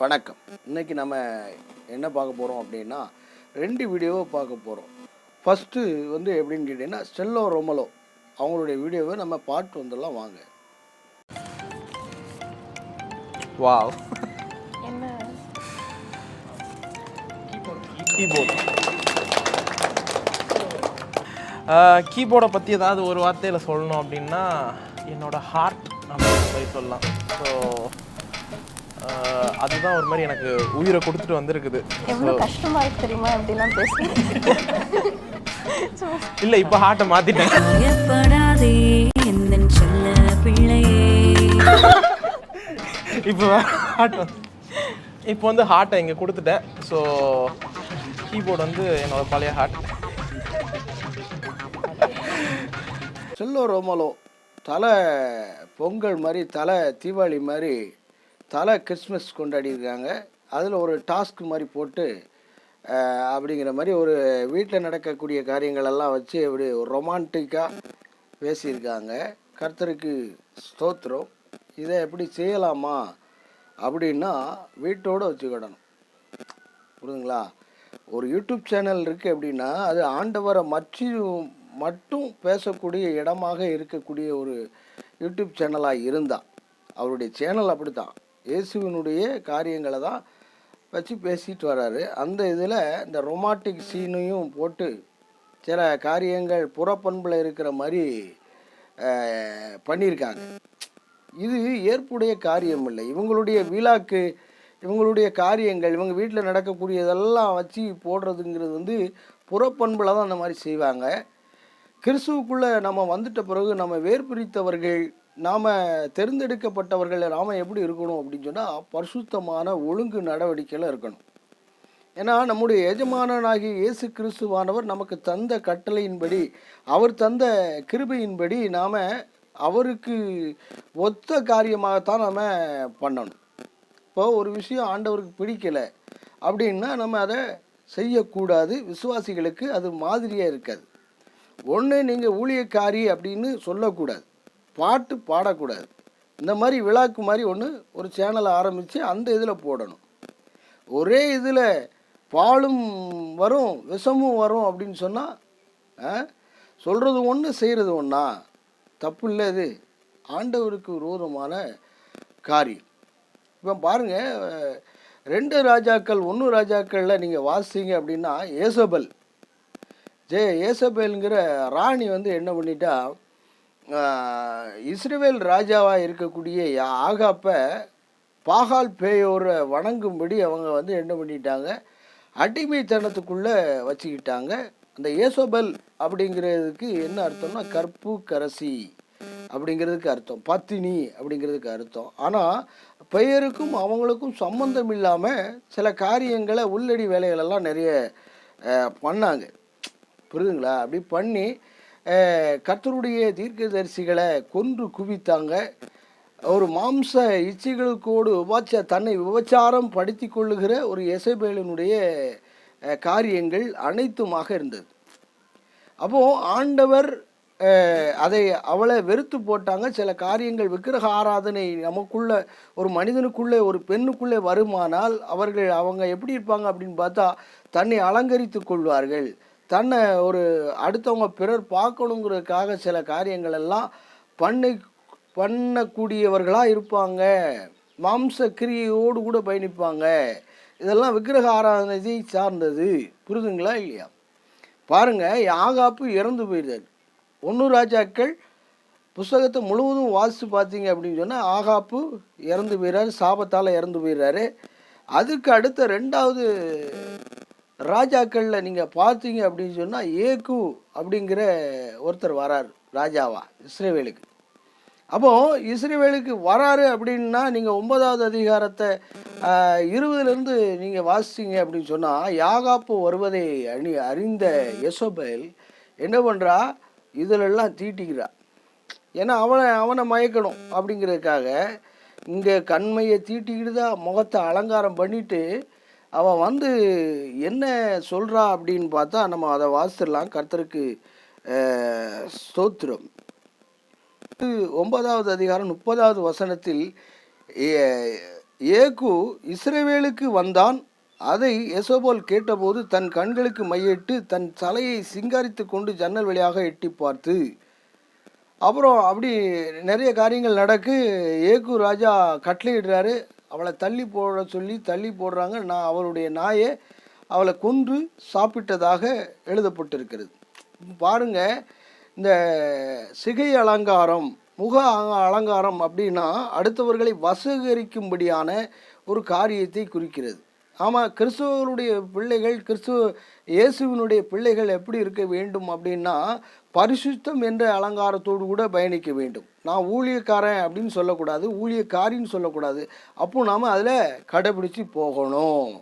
வணக்கம். இன்றைக்கி நம்ம என்ன பார்க்க போகிறோம் அப்படின்னா 2 வீடியோவை பார்க்க போகிறோம். ஃபஸ்ட்டு வந்து எப்படின்னு கேட்டிங்கன்னா ஸ்டெல்லோ ரொமலோ அவங்களுடைய வீடியோவை நம்ம பார்த்து வந்துடலாம் வாங்க. வாவ், என்ன கீபோர்டை பற்றி ஏதாவது ஒரு வார்த்தையில் சொல்லணும் அப்படின்னா என்னோடய ஹார்ட் அப்படின்னு சொல்லி சொல்லலாம். ஸோ அதுதான் ஒரு மாதிரி எனக்கு உயிரை கொடுத்துட்டு வந்திருக்குது. எவ்வளோ கஷ்டமா இருக்கு தெரியுமா அப்படிலாம் பேசி. இல்லை, இப்போ ஹார்ட்டை மாற்றிட்டேன். இப்போ வந்து ஹார்ட்டை இங்கே கொடுத்துட்டேன். ஸோ கீபோர்டு வந்து என்னோட பழைய ஹார்ட். ஸ்டெல்லோ ரொமலோ தலை பொங்கல் மாதிரி, தலை தீபாவளி மாதிரி, தலை கிறிஸ்மஸ் கொண்டாடிருக்காங்க. அதில் ஒரு டாஸ்க் மாதிரி போட்டு அப்படிங்கிற மாதிரி ஒரு வீட்டில் நடக்கக்கூடிய காரியங்களெல்லாம் வச்சு அப்படி ஒரு ரொமான்டிக்காக பேசியிருக்காங்க. கர்த்தருக்கு ஸ்தோத்திரம். இதை எப்படி செய்யலாமா அப்படின்னா வீட்டோடு வச்சுக்கிடணும். புரியுதுங்களா? ஒரு யூடியூப் சேனல் இருக்குது அப்படின்னா அது ஆண்டவரை மட்டும் பேசக்கூடிய இடமாக இருக்கக்கூடிய ஒரு யூடியூப் சேனலாக இருந்தால், அவருடைய சேனல் அப்படி தான் இயேசுவினுடைய காரியங்களை தான் வச்சு பேசிட்டு வர்றாரு. அந்த இதில் இந்த ரொமான்டிக் சீனையும் போட்டு சில காரியங்கள் புறப்பண்பில் இருக்கிற மாதிரி பண்ணியிருக்காங்க. இது ஏற்புடைய காரியம் இல்லை. இவங்களுடைய விழாக்கு, இவங்களுடைய காரியங்கள், இவங்க வீட்டில் நடக்கக்கூடியதெல்லாம் வச்சு போடுறதுங்கிறது வந்து புறப்பண்பில் தான் அந்த மாதிரி செய்வாங்க. கிறிஸ்துவுக்குள்ளே நம்ம வந்துட்ட பிறகு நம்ம வேர்பிரித்தவர்கள், நாம் தேர்ந்தெடுக்கப்பட்டவர்கள், நாம் எப்படி இருக்கணும் அப்படின்னு சொன்னால் பரிசுத்தமான ஒழுங்கு நடவடிக்கையில் இருக்கணும். ஏன்னா நம்முடைய எஜமானனாகிய இயேசு கிறிஸ்துவானவர் நமக்கு தந்த கட்டளையின்படி, அவர் தந்த கிருபையின்படி நாம் அவருக்கு ஒத்த காரியமாகத்தான் நம்ம பண்ணணும். இப்போ ஒரு விஷயம் ஆண்டவருக்கு பிடிக்கலை அப்படின்னா நம்ம அதை செய்யக்கூடாது. விசுவாசிகளுக்கு அது மாதிரியாக இருக்காது. ஒன்று, நீங்கள் ஊழியக்காரி அப்படின்னு சொல்லக்கூடாது, பாட்டு பாடக்கூடாது. இந்த மாதிரி விழாக்கு மாதிரி ஒரு சேனலை ஆரம்பித்து அந்த இதில் போடணும். ஒரே இதில் பாலும் வரும் விஷமும் வரும் அப்படின்னு சொன்னால் சொல்கிறது ஒன்று செய்கிறது ஒன்றா? தப்பு இல்லை. இது ஆண்டவருக்கு விரோதமான காரியம். இப்போ பாருங்கள், 2 ராஜாக்கள் 1 ராஜாக்களில் நீங்கள் வாசிங்க அப்படின்னா ஏசபேலுங்கிற ராணி வந்து என்ன பண்ணிட்டா, இஸ்ரவேல் ராஜாவாக இருக்கக்கூடிய ஆகாப்பை பாகால் பேயோரை வணங்கும்படி அவங்க வந்து என்ன பண்ணிட்டாங்க, அடிமைத்தனத்துக்குள்ளே வச்சுக்கிட்டாங்க. அந்த ஏசபேல் அப்படிங்கிறதுக்கு என்ன அர்த்தம்னா கற்பு கரசி அப்படிங்கிறதுக்கு அர்த்தம், பத்தினி அப்படிங்கிறதுக்கு அர்த்தம். ஆனால் பெயருக்கும் அவங்களுக்கும் சம்பந்தம் இல்லாமல் சில காரியங்களை, உள்ளடி வேலைகளெல்லாம் நிறைய பண்ணாங்க. புரியுதுங்களா? அப்படி பண்ணி கர்த்தருடைய தீர்க்கதரிசிகளை கொன்று குவித்தாங்க. ஒரு மாம்ச இச்சைகளுக்கோடு தன்னை விபச்சாரம் படுத்தி கொள்ளுகிற ஒரு எசபேலினுடைய காரியங்கள் அனைத்துமாக இருந்தது. அப்போது ஆண்டவர் அவளை வெறுத்து போட்டாங்க. சில காரியங்கள், விக்கிரக ஆராதனை நமக்குள்ள, ஒரு மனிதனுக்குள்ளே, ஒரு பெண்ணுக்குள்ளே வருமானால் அவங்க எப்படி இருப்பாங்க அப்படின்னு பார்த்தா, தன்னை அலங்கரித்து கொள்வார்கள். தன்னை ஒரு அடுத்தவங்க பிறர் பார்க்கணுங்கிறதுக்காக சில காரியங்கள் எல்லாம் பண்ணக்கூடியவர்களாக இருப்பாங்க. மாம்ச கிரியையோடு கூட பயணிப்பாங்க. இதெல்லாம் விக்கிரக ஆராதனை சார்ந்தது. புரியுதுங்களா இல்லையா? பாருங்கள், ஆகாப்பு இறந்து போயிடுறாரு. 1 ராஜாக்கள் புஸ்தகத்தை முழுவதும் வாசித்து பார்த்தீங்க அப்படின்னு சொன்னால் ஆகாப்பு இறந்து போயிடுறாரு, சாபத்தால் இறந்து போயிடுறாரு. அதுக்கு அடுத்த 2வது ராஜாக்களில் நீங்கள் பார்த்தீங்க அப்படின்னு சொன்னால் ஏகு அப்படிங்கிற ஒருத்தர் வரார் ராஜாவா இஸ்ரவேலுக்கு. அப்போது இஸ்ரவேலுக்கு வராரு அப்படின்னா நீங்கள் 9வது அதிகாரத்தை 20லேருந்து நீங்கள் வாசிச்சிங்க அப்படின்னு சொன்னால், யாகாப்பு வருவதை அறிந்த யெசபேல் என்ன பண்ணுறா, இதிலெல்லாம் தீட்டிக்கிறா. ஏன்னா அவனை மயக்கணும் அப்படிங்கிறதுக்காக இங்கே கண்மையை தீட்டிக்கிட்டு தான் முகத்தை அலங்காரம் பண்ணிவிட்டு அவன் வந்து என்ன சொல்கிறா அப்படின்னு பார்த்தா நம்ம அதை வாசிச்சிடலாம். கர்த்தருக்கு ஸ்தோத்திரம். 9வது அதிகாரம் 30வது வசனத்தில் ஏகு இஸ்ரவேலுக்கு வந்தான். அதை எசபோல் கேட்டபோது தன் கண்களுக்கு மையிட்டு தன் தலையை சிங்காரித்து கொண்டு ஜன்னல் வழியாக எட்டி பார்த்து, அப்புறம் அப்படி நிறைய காரியங்கள் நடக்கு. ஏகு ராஜா கட்டளையிடுறாரு, அவளை தள்ளி போட சொல்லி தள்ளி போடுறாங்க. நான் அவளுடைய நாயை அவளை கொன்று சாப்பிட்டதாக எழுதப்பட்டிருக்கிறது. பாருங்க, இந்த சிகை அலங்காரம், முக அலங்காரம் அப்படின்னா அடுத்தவர்களை வசீகரிக்கும்படியான ஒரு காரியத்தை குறிக்கிறது. ஆமாம், கிறிஸ்துவனுடைய பிள்ளைகள், இயேசுவினுடைய பிள்ளைகள் எப்படி இருக்க வேண்டும் அப்படின்னா பரிசுத்தம் என்ற அலங்காரத்தோடு கூட பயணிக்க வேண்டும். நான் ஊழியக்காரன் அப்படின்னு சொல்லக்கூடாது, ஊழியக்காரின்னு சொல்லக்கூடாது. அப்போ நாம் அதில் கடைபிடிச்சி போகணும்.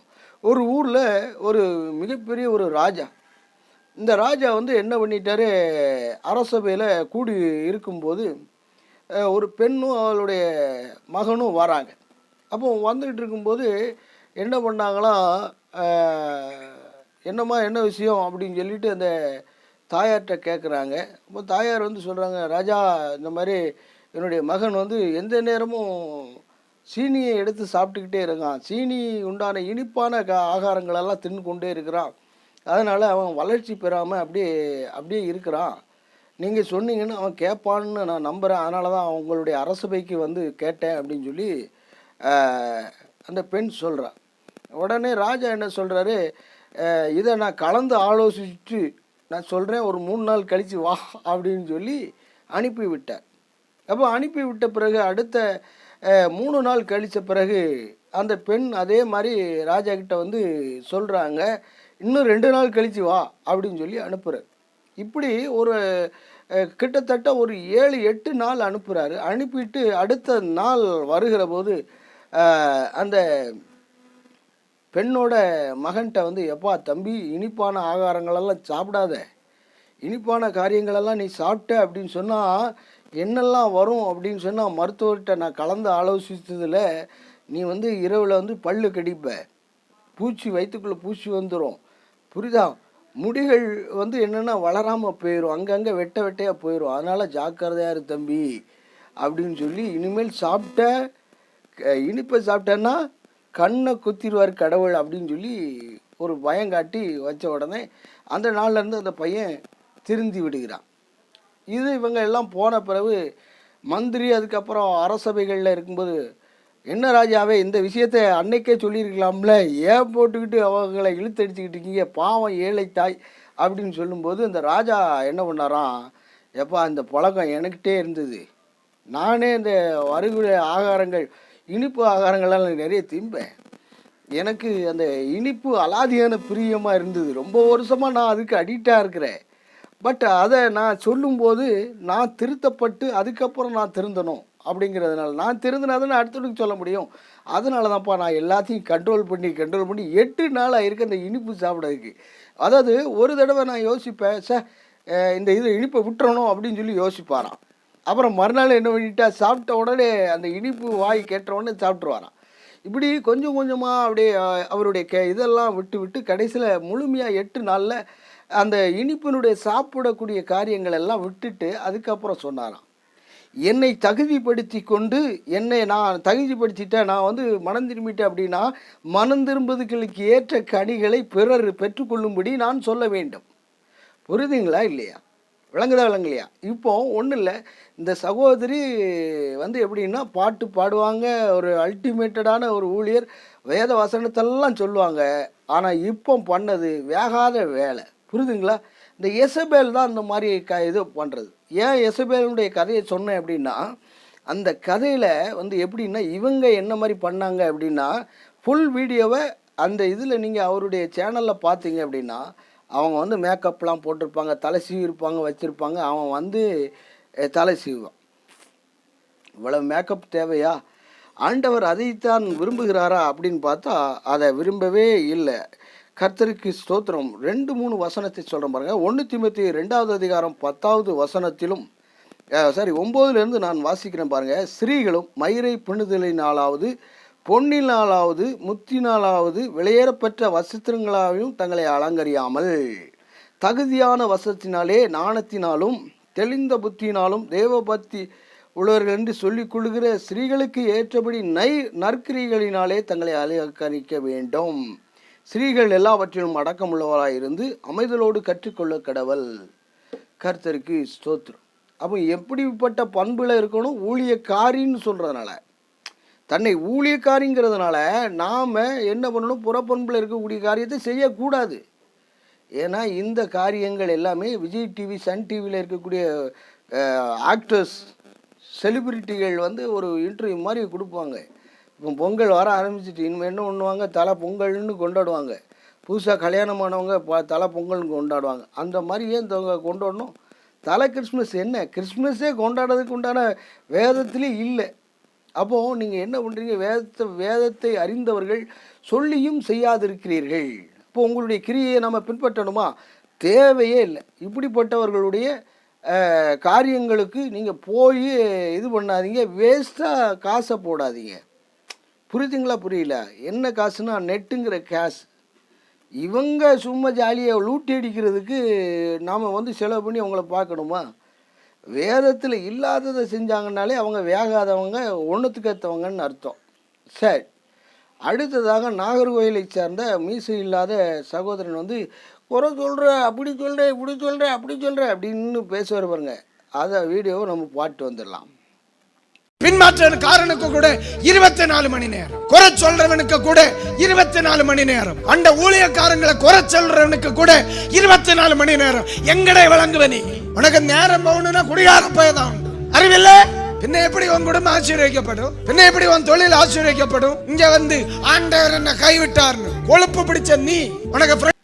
ஒரு ஊரில் ஒரு மிகப்பெரிய ஒரு ராஜா, இந்த ராஜா என்ன பண்ணிட்டாரு, அரசபையில் கூடி இருக்கும்போது ஒரு பெண்ணும் அவளுடைய மகனும் வராங்க. அப்போ வந்துக்கிட்டு இருக்கும்போது என்ன பண்ணாங்களாம், என்னம்மா என்ன விஷயம் அப்படின்னு சொல்லிட்டு அந்த தாயார்கிட்ட கேட்குறாங்க. அப்போ தாயார் சொல்கிறாங்க, ராஜா, இந்த மாதிரி என்னுடைய மகன் எந்த நேரமும் சீனியை எடுத்து சாப்பிட்டுக்கிட்டே இருக்கான், சீனி உண்டான இனிப்பான ஆகாரங்களெல்லாம் தின்னு கொண்டே இருக்கிறான், அதனால் அவன் வளர்ச்சி பெறாமல் அப்படியே இருக்கிறான். நீங்கள் சொன்னீங்கன்னு அவன் கேட்பான்னு நான் நம்புகிறேன், அதனால தான் அவங்களுடைய அரசபைக்கு கேட்டேன் அப்படின்னு சொல்லி அந்த பெண் சொல்கிறான். உடனே ராஜா என்ன சொல்கிறாரு, இதை நான் கலந்து ஆலோசிச்சுட்டு நான் சொல்கிறேன், ஒரு 3 நாள் கழித்து வா அப்படின்னு சொல்லி அனுப்பி விட்டார். அப்போ அனுப்பி விட்ட பிறகு அடுத்த 3 நாள் கழித்த பிறகு அந்த பெண் அதே மாதிரி ராஜா கிட்ட சொல்கிறாங்க, இன்னும் 2 நாள் கழித்து வா அப்படின்னு சொல்லி அனுப்புகிறார். இப்படி ஒரு கிட்டத்தட்ட ஒரு 7-8 நாள் அனுப்புகிறாரு. அனுப்பிட்டு அடுத்த நாள் வருகிற போது அந்த பெண்ணோட மகன்கிட்ட எப்பா தம்பி, இனிப்பான ஆகாரங்களெல்லாம் சாப்பிடாத, இனிப்பான காரியங்களெல்லாம் நீ சாப்பிட்ட அப்படின்னு சொன்னால் என்னெல்லாம் வரும் அப்படின்னு சொன்னால், மருத்துவர்கிட்ட நான் கலந்து ஆலோசித்ததில் நீ இரவில் பல்லு கடிப்ப, பூச்சி வயிற்றுக்குள்ளே பூச்சி வந்துடும், புரியுதா, முடிகள் என்னென்னா வளராமல் போயிடும், அங்கங்கே வெட்டையாக போயிடும், அதனால் ஜாக்கிரதையாக இரு தம்பி அப்படின்னு சொல்லி, இனிமேல் இனிப்பை சாப்பிட்டேன்னா கண்ணை குத்திடுவார் கடவுள் அப்படின்னு சொல்லி ஒரு பயங்காட்டி வச்ச உடனே அந்த நாள்லேருந்து அந்த பையன் திருந்தி விடுகிறான். இது இவங்க எல்லாம் போன பிறகு மந்திரி அதுக்கப்புறம் அரசபைகளில் இருக்கும்போது, என்ன ராஜாவே, இந்த விஷயத்தை அன்னைக்கே சொல்லியிருக்கலாம்ல, ஏன் போட்டுக்கிட்டு அவங்களை இழுத்தடிச்சுக்கிட்டு இருக்கீங்க, பாவம் ஏழை தாய் அப்படின்னு சொல்லும்போது இந்த ராஜா என்ன பண்ணாராம், எப்பா இந்த பழக்கம் எனக்கிட்டே இருந்தது, நானே இந்த வருகிற ஆகாரங்கள், இனிப்பு ஆகாரங்கள்லாம் நிறைய திம்பேன், எனக்கு அந்த இனிப்பு அலாதியான பிரியமாக இருந்தது, ரொம்ப வருஷமாக நான் அதுக்கு அடிக்டாக இருக்கிறேன். பட் அதை நான் சொல்லும்போது நான் திருத்தப்பட்டு அதுக்கப்புறம் நான் திருந்தணும் அப்படிங்கிறதுனால, நான் திருந்தினாதான் அடுத்தவனுக்கு சொல்ல முடியும், அதனால தான்ப்பா நான் எல்லாத்தையும் கண்ட்ரோல் பண்ணி 8 நாள் ஆகிருக்கு அந்த இனிப்பு சாப்பிட்றதுக்கு. அதாவது ஒரு தடவை நான் யோசிப்பேன், இந்த இது இனிப்பை விட்டுறணும் அப்படின்னு சொல்லி யோசிப்பாராம். அப்புறம் மறுநாள் என்ன பண்ணிட்டா, சாப்பிட்ட உடனே அந்த இனிப்பு வாய் கேட்ட உடனே சாப்பிட்ருவாராம். இப்படி கொஞ்சம் கொஞ்சமாக அப்படியே அவருடைய இதெல்லாம் விட்டு கடைசியில் முழுமையாக 8 நாளில் அந்த இனிப்பினுடைய சாப்பிடக்கூடிய காரியங்கள் எல்லாம் விட்டுட்டு அதுக்கப்புறம் சொன்னாராம், என்னை தகுதிப்படுத்தி கொண்டு, என்னை நான் தகுதிப்படுத்திட்டேன், நான் மனம் திரும்பிட்டேன் அப்படின்னா மனம் திரும்புவதுகளுக்கு ஏற்ற கனிகளை பிறர் பெற்றுக்கொள்ளும்படி நான் சொல்ல வேண்டும். புரியுதுங்களா இல்லையா, விளங்கலையா? இப்போ ஒன்றும் இல்லை, இந்த சகோதரி எப்படின்னா பாட்டு பாடுவாங்க, ஒரு அல்டிமேட்டடான ஒரு ஊழியர், வேத வசனத்தெல்லாம் சொல்லுவாங்க, ஆனால் இப்போ பண்ணது வேகாத வேலை. புரியுதுங்களா? இந்த எசபேல் தான் இந்த மாதிரி இது பண்ணுறது. ஏன் எசபேலுடைய கதையை சொன்னேன் அப்படின்னா, அந்த கதையில் எப்படின்னா இவங்க என்ன மாதிரி பண்ணாங்க அப்படின்னா, ஃபுல் வீடியோவை அந்த இதில் நீங்கள் அவருடைய சேனலில் பார்த்தீங்க அப்படின்னா, அவங்க மேக்கப்லாம் போட்டிருப்பாங்க, தலை சீவிருப்பாங்க, வச்சுருப்பாங்க, அவன் தலை சீவான். இவ்வளோ மேக்கப் தேவையா? ஆண்டவர் அதைத்தான் விரும்புகிறாரா அப்படின்னு பார்த்தா அதை விரும்பவே இல்லை. கர்த்தருக்கு ஸ்தோத்திரம். 2-3 வசனத்தை சொல்கிறேன் பாருங்கள். 1 தீமோத்தேயு 2வது அதிகாரம் 10வது வசனத்திலும் 9லேருந்து நான் வாசிக்கிறேன் பாருங்கள். ஸ்திரீகளும் மயிரை பின்னுதலினாலாவது பொன்னினாலாவது முத்தினாலாவது விலையேறப்பெற்ற வஸ்திரங்களாகவும் தங்களை அலங்கரியாமல் தகுதியான வசத்தினாலே ஞானத்தினாலும் தெளிந்த புத்தியினாலும் தேவபக்தி உள்ளவர்கள் என்று சொல்லிக் கொள்கிற ஸ்திரீகளுக்கு ஏற்றபடி நற்கிரிகளினாலே தங்களை அலங்கரிக்க வேண்டும். ஸ்திரீகள் எல்லாவற்றிலும் அடக்கமுள்ளவராய் இருந்து அமைதலோடு கற்றுக்கொள்ள கடவள். கர்த்தருக்கு ஸ்தோத்திரம். அப்போ எப்படிப்பட்ட பண்புல இருக்கணும்? ஊழியக்காரின்னு சொல்கிறதுனால, தன்னை ஊழியக்காரிங்கிறதுனால நாம் என்ன பண்ணணும்? புறப்பண்பில் இருக்கக்கூடிய காரியத்தை செய்யக்கூடாது. ஏன்னா இந்த காரியங்கள் எல்லாமே விஜய் டிவி, சன் டிவியில் இருக்கக்கூடிய ஆக்டர்ஸ், செலிபிரிட்டிகள் வந்து ஒரு இன்டர்வியூ மாதிரி கொடுப்பாங்க. இப்போ பொங்கல் வர ஆரம்பிச்சிட்டு இனிமேல் என்ன பண்ணுவாங்க? தலை பொங்கல்னு கொண்டாடுவாங்க. புதுசாக கல்யாணமானவங்க தலை பொங்கல்னு கொண்டாடுவாங்க. அந்த மாதிரி ஏன் கொண்டாடணும்? தலை கிறிஸ்மஸ் என்ன? கிறிஸ்மஸே கொண்டாடுறதுக்கு உண்டான வேதத்திலே இல்லை. அப்போது நீங்கள் என்ன பண்ணுறீங்க? வேதத்தை அறிந்தவர்கள் சொல்லியும் செய்யாதிருக்கிறீர்கள். இப்போ உங்களுடைய கிரியையை நம்ம பின்பற்றணுமா? தேவையே இல்லை. இப்படிப்பட்டவர்களுடைய காரியங்களுக்கு நீங்கள் போய் இது பண்ணாதீங்க. வேஸ்ட்டாக காசை போடாதீங்க. புரியுதுங்களா? புரியல? என்ன காசுன்னா நெட்டுங்கிற காசு. இவங்க சும்மா ஜாலியாக லூட்டி அடிக்கிறதுக்கு நாம் வந்து செலவு பண்ணி அவங்கள பார்க்கணுமா? வேதத்தில் இல்லாததை செஞ்சாங்கன்னாலே அவங்க வேகாதவங்க, ஒன்றுத்துக்கத்தவங்கன்னு அர்த்தம். சரி, அடுத்ததாக நாகர்கோயிலை சார்ந்த மீசை இல்லாத சகோதரன் வந்து குறை சொல்கிற, அப்படி சொல்கிறேன், இப்படி சொல்கிறேன், அப்படி சொல்கிறேன் அப்படின்னு பேசுவார் பாருங்க. அதை வீடியோவை நம்ம பாட்டு வந்துடலாம். பின்மாற்றக்காரனுக்கு கூட 24 மணி நேரம், குறை சொல்றவனுக்கு கூட 24 மணி நேரம், அந்த ஊழியக்காரங்களை குறை சொல்றவனுக்கு கூட 24 மணி நேரம். எங்கடை வழங்குவ நீ? உனக்கு நேரம் போகணும்னா குடிகார போயதான் உண்டு. அறிவில்ல? பின்ன எப்படி உன் குடும்பம் ஆசீர்வதிக்கப்படும்? பின்ன எப்படி உன் தொழில் ஆசீர்வதிக்கப்படும்? இங்க வந்து ஆண்டவர் என்ன கைவிட்டார்னு கொழுப்பு பிடிச்ச நீ, உனக்கு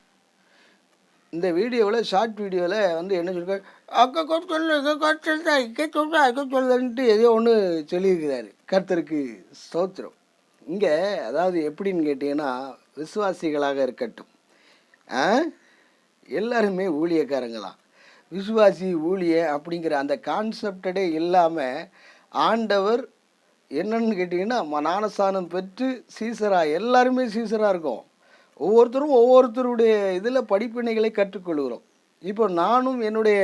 இந்த வீடியோவில், ஷார்ட் வீடியோவில் வந்து என்ன சொல்லிருக்காரு? அக்கா சொல்லுன்ட்டு எதையோ ஒன்று சொல்லியிருக்கிறாரு. கர்த்தருக்கு ஸ்தோத்திரம். இங்கே அதாவது எப்படின்னு கேட்டிங்கன்னா, விசுவாசிகளாக இருக்கட்டும், எல்லாருமே ஊழியக்காரங்க தான். விசுவாசி ஊழிய அப்படிங்கிற அந்த கான்செப்டே இல்லாமல் ஆண்டவர் என்னன்னு கேட்டிங்கன்னா, ஞானஸ்நானம் பெற்று சீசராக, எல்லாருமே சீசராக இருக்கும். ஒவ்வொருத்தரும் ஒவ்வொருத்தருடைய இதில் படிப்பினைகளை கற்றுக்கொள்கிறோம். இப்போ நானும் என்னுடைய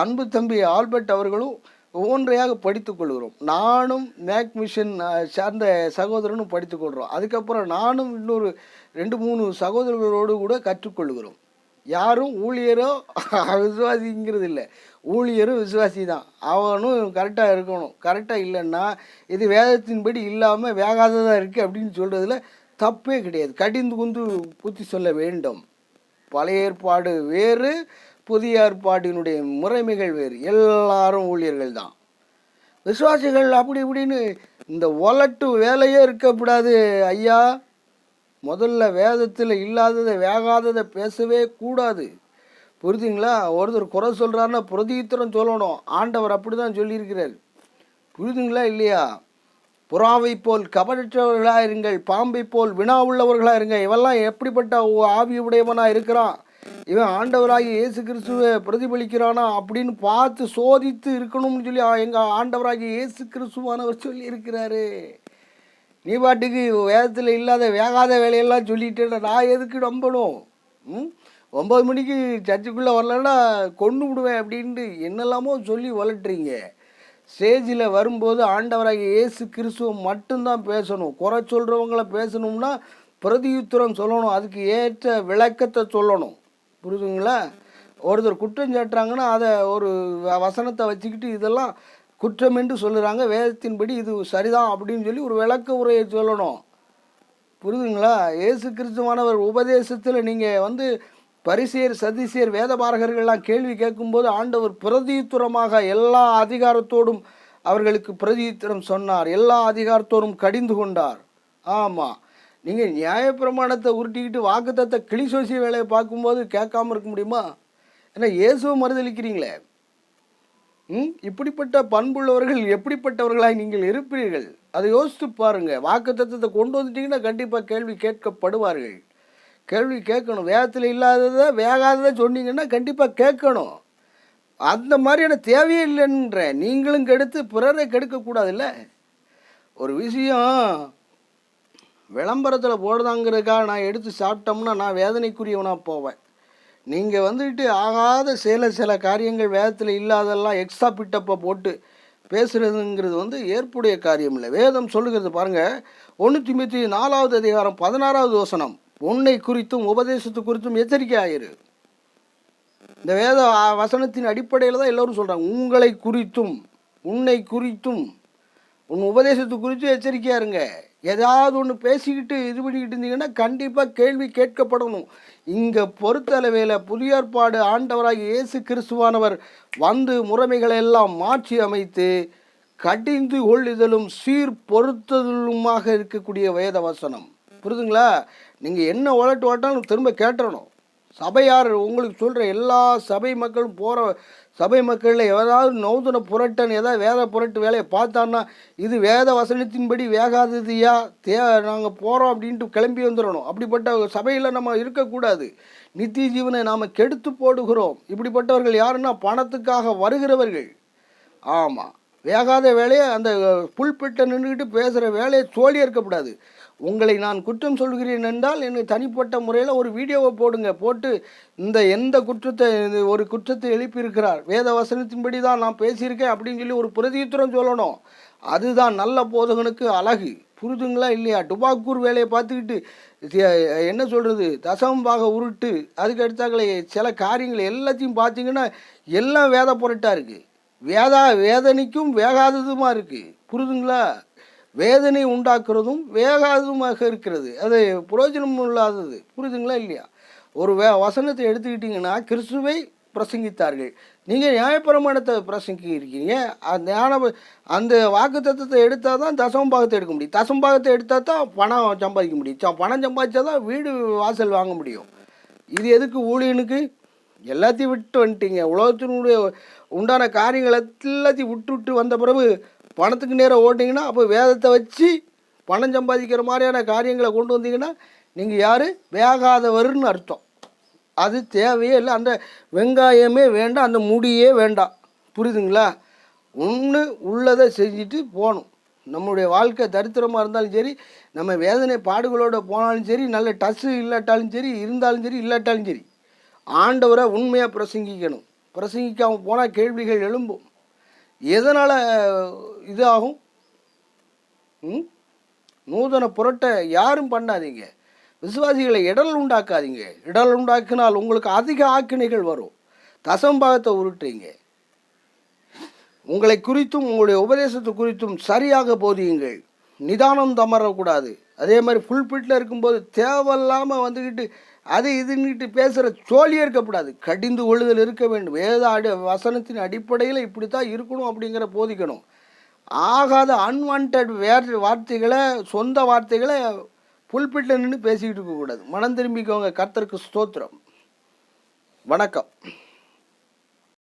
அன்பு தம்பி ஆல்பர்ட் அவர்களும் ஒவ்வொன்றையாக படித்துக்கொள்கிறோம். நானும் மேக் மிஷன் சார்ந்த சகோதரனும் படித்துக்கொள்கிறோம். அதுக்கப்புறம் நானும் இன்னொரு 2-3 சகோதரர்களோடு கூட கற்றுக்கொள்கிறோம். யாரும் ஊழியரோ விசுவாசிங்கிறது இல்லை. ஊழியரும் விசுவாசி தான். அவனும் கரெக்டாக இருக்கணும். கரெக்டாக இல்லைன்னா இது வேதத்தின்படி இல்லாமல் வேகாததாக இருக்குது அப்படின்னு சொல்கிறதுல தப்பே கிடையாது. கடிந்து குந்து புத்தி சொல்ல வேண்டும். பழைய ஏற்பாடு வேறு, புதிய ஏற்பாட்டினுடைய முறைமைகள் வேறு. எல்லாரும் ஊழியர்கள் தான். விசுவாசிகள் அப்படி இப்படின்னு இந்த ஒலட்டு வேலையே இருக்கக்கூடாது ஐயா. முதல்ல வேதத்தில் இல்லாததை, வேகாததை பேசவே கூடாது. புரியுதுங்களா? ஒருத்தர் குறை சொல்கிறாருன்னா பிரதியுத்தரம் சொல்லணும். ஆண்டவர் அப்படி தான் சொல்லியிருக்கிறார். புரியுதுங்களா இல்லையா? புறாவை போல் கபடற்றவர்களாக இருங்கள், பாம்பை போல் வினா உள்ளவர்களாக இருங்க. இவெல்லாம் எப்படிப்பட்ட ஆவி உடையவனாக இருக்கிறான், இவன் ஆண்டவராகி இயேசு கிறிஸ்துவை பிரதிபலிக்கிறானா அப்படின்னு பார்த்து சோதித்து இருக்கணும்னு சொல்லி எங்கள் ஆண்டவராகி இயேசு கிறிஸ்துவானவர் சொல்லி இருக்கிறாரு. நீ பாட்டுக்கு வேதத்தில் இல்லாத வேகாத வேலையெல்லாம் சொல்லிட்டு நான் எதுக்கு நம்பணும்? 9 மணிக்கு சர்ச்சுக்குள்ளே வரலன்னா கொண்டு விடுவேன் அப்படின்ட்டு என்னெல்லாமோ சொல்லி வளட்டுறீங்க. ஸ்டேஜில் வரும்போது ஆண்டவராகிய இயேசு கிறிஸ்துவ மட்டும்தான் பேசணும். குறை சொல்கிறவங்கள பேசணும்னா பிரதியுத்தரம் சொல்லணும். அதுக்கு ஏற்ற விளக்கத்தை சொல்லணும். புரியுதுங்களா? ஒருத்தர் குற்றம் சாட்டுறாங்கன்னா அதை ஒரு வசனத்தை வச்சுக்கிட்டு இதெல்லாம் குற்றம் என்று சொல்லுறாங்க, வேதத்தின்படி இது சரிதான் அப்படின்னு சொல்லி ஒரு விளக்க உரையை சொல்லணும். புரியுதுங்களா? இயேசு கிறிஸ்துவானவர் உபதேசத்தில் நீங்கள் வந்து பரிசேயர், சதிசேயர், வேதபாரகர்கள்லாம் கேள்வி கேட்கும்போது ஆண்டவர் பிரதியுத்தரமாக எல்லா அதிகாரத்தோடும் அவர்களுக்கு பிரதியுத்தரம் சொன்னார். எல்லா அதிகாரத்தோடும் கடிந்து கொண்டார். ஆமாம், நீங்கள் நியாயப்பிரமாணத்தை உருட்டிக்கிட்டு வாக்குத்தத்த கிளிசோசிய வேலையை பார்க்கும்போது கேட்காம இருக்க முடியுமா? ஏன்னா இயேசுவை மறுதளிக்கிறீங்களே. இப்படிப்பட்ட பண்புள்ளவர்கள் எப்படிப்பட்டவர்களாக நீங்கள் இருப்பீர்கள்? அதை யோசித்து பாருங்கள். வாக்குத்தத்தத்தை கொண்டு வந்துட்டீங்கன்னா கண்டிப்பாக கேள்வி கேட்கப்படுவார்கள். கேள்வி கேட்கணும். வேதத்தில் இல்லாததை வேகாததை சொன்னீங்கன்னா கண்டிப்பாக கேட்கணும். அந்த மாதிரியான தேவையே இல்லைன்ற நீங்களும் கெடுத்து பிறரை கெடுக்கக்கூடாதுல்ல. ஒரு விஷயம் விளம்பரத்தில் போடுதாங்கிறதுக்காக நான் எடுத்து சாப்பிட்டோம்னா நான் வேதனைக்குரியவனாக போவேன். நீங்கள் வந்துட்டு ஆகாத சில காரியங்கள் வேதத்தில் இல்லாதெல்லாம் எக்ஸ்ட்ரா பிட்டப்பை போட்டு பேசுகிறதுங்கிறது வந்து ஏற்புடைய காரியம் இல்லை. வேதம் சொல்லுகிறது பாருங்கள், 1 தீமோத்தேயு 4வது அதிகாரம் 16வது வசனம், உன்னை குறித்தும் உபதேசத்து குறித்தும் எச்சரிக்கை ஆயிரு. இந்த வேத வசனத்தின் அடிப்படையில் தான் எல்லோரும் சொல்கிறாங்க, உங்களை குறித்தும் உன்னை குறித்தும் உன் உபதேசத்து குறித்து எச்சரிக்கையாக இருங்க. ஏதாவது ஒன்று பேசிக்கிட்டு இது பண்ணிக்கிட்டு இருந்தீங்கன்னா கண்டிப்பாக கேள்வி கேட்கப்படணும். இங்கே பொறுத்தளவில் புதிய ஏற்பாடு ஆண்டவராகிய இயேசு கிறிஸ்துவானவர் வந்து முறைமைகளை எல்லாம் மாற்றி அமைத்து கடிந்து கொள்ளுதலும் சீர் பொறுத்தலுமாக இருக்கக்கூடிய வேத வசனம். புரியுதுங்களா? நீங்கள் என்ன ஓலட்டு ஓட்டாலும் திரும்ப கேட்டுறணும். சபையார் உங்களுக்கு சொல்கிற எல்லா சபை மக்களும் போகிற சபை மக்களில் ஏதாவது நூதன புரட்டன் ஏதாவது வேத புரட்டு வேலையை பார்த்தான்னா இது வேத வசனத்தின்படி வேகாததுயா நாங்கள் போகிறோம் அப்படின்ட்டு கிளம்பி வந்துடணும். அப்படிப்பட்ட சபையில் நம்ம இருக்கக்கூடாது. நித்திய ஜீவனை நாம் கெடுத்து போடுகிறோம். இப்படிப்பட்டவர்கள் யாருன்னா பணத்துக்காக வருகிறவர்கள். ஆமாம், வேகாத வேலையை அந்த புல்பிட்ட நின்றுக்கிட்டு பேசுகிற வேலையை தோழி இருக்கக்கூடாது. உங்களை நான் குற்றம் சொல்கிறேன் என்றால் எனக்கு தனிப்பட்ட முறையில் ஒரு வீடியோவை போடுங்க. போட்டு எந்த ஒரு குற்றத்தை எழுப்பியிருக்கிறார், வேத வசனத்தின்படி தான் நான் பேசியிருக்கேன் அப்படின்னு சொல்லி ஒரு பிரதியுத்தரம் சொல்லணும். அதுதான் நல்ல போதகனுக்கு அழகு. புரிதுங்களா இல்லையா? டுபாக்கூர் வேலையை பார்த்துக்கிட்டு என்ன சொல்கிறது, தசமபாக உருட்டு, அதுக்கு அடுத்தாக்களை சில காரியங்கள் எல்லாத்தையும் பார்த்தீங்கன்னா எல்லாம் வேத புரட்டாக இருக்குது. வேதனைக்கும் வேகாததுமா இருக்குது. புரிதுங்களா? வேதனை உண்டாக்குறதும் வேகாததுமாக இருக்கிறது. அது புரோஜனம் இல்லாதது. புரியுதுங்களா இல்லையா? ஒரு வசனத்தை எடுத்துக்கிட்டிங்கன்னா கிறிஸ்துவை பிரசங்கித்தார்கள், நீங்கள் நியாயப்பிரமாணத்தை பிரசங்கிக்கிறீங்க. அந்த வாக்கு தத்துவத்தை எடுத்தால் தான் தசமபாகத்தை எடுக்க முடியும். தசமபாகத்தை எடுத்தால் தான் பணம் சம்பாதிக்க முடியும். பணம் சம்பாதிச்சா தான் வீடு வாசல் வாங்க முடியும். இது எதுக்கு ஊழியனுக்கு? எல்லாத்தையும் விட்டு வந்துட்டீங்க. உலகத்தினுடைய உண்டான காரியங்கள் எல்லாத்தையும் விட்டு வந்த பிறகு பணத்துக்கு நேரம் ஓட்டிங்கன்னா அப்போ வேதத்தை வச்சு பணம் சம்பாதிக்கிற மாதிரியான காரியங்களை கொண்டு வந்தீங்கன்னா நீங்கள் யார்? வேகாதவர்னு அர்த்தம். அது தேவையே இல்லை. அந்த வெங்காயமே வேண்டாம், அந்த முடியே வேண்டாம். புரியுதுங்களா? ஒன்று உள்ளதை செஞ்சுட்டு போகணும். நம்முடைய வாழ்க்கை தரித்திரமாக இருந்தாலும் சரி, நம்ம வேதனை பாடுகளோடு போனாலும் சரி, நல்ல டஸ்ஸு இல்லாட்டாலும் சரி, இருந்தாலும் சரி இல்லாட்டாலும் சரி, ஆண்டவரை உண்மையாக பிரசங்கிக்கணும். பிரசங்கிக்காமல் போனால் கேள்விகள் எழும்பும். எதனால் இது ஆகும்? நூதன புரட்டை யாரும் பண்ணாதீங்க. விசுவாசிகளை இடல் உண்டாக்காதீங்க. இடல் உண்டாக்கினால் உங்களுக்கு அதிக ஆக்கினைகள் வரும். தசம்பாகத்தை உருட்டுறீங்க. உங்களை குறித்தும் உங்களுடைய உபதேசத்தை குறித்தும் சரியாக போதியுங்கள். நிதானம் தமரக்கூடாது. அதே மாதிரி புல்பிட்டில் இருக்கும்போது தேவையில்லாமல் வந்துக்கிட்டு அது இதுன்னுட்டு பேசுகிற சோழியே இருக்கக்கூடாது. கடிந்து கொள்ளுதல் இருக்க வேண்டும். வேத வசனத்தின் அடிப்படையில் இப்படி தான் இருக்கணும் அப்படிங்கிற போதிக்கணும். ஆகாத அன்வான்ட் வார்த்தைகளை, சொந்த வார்த்தைகளை புல்பிட்டில் நின்று பேசிக்கிட்டு இருக்கக்கூடாது. மனம் திரும்பிக்கோங்க. கர்த்தருக்கு ஸ்தோத்திரம். வணக்கம்.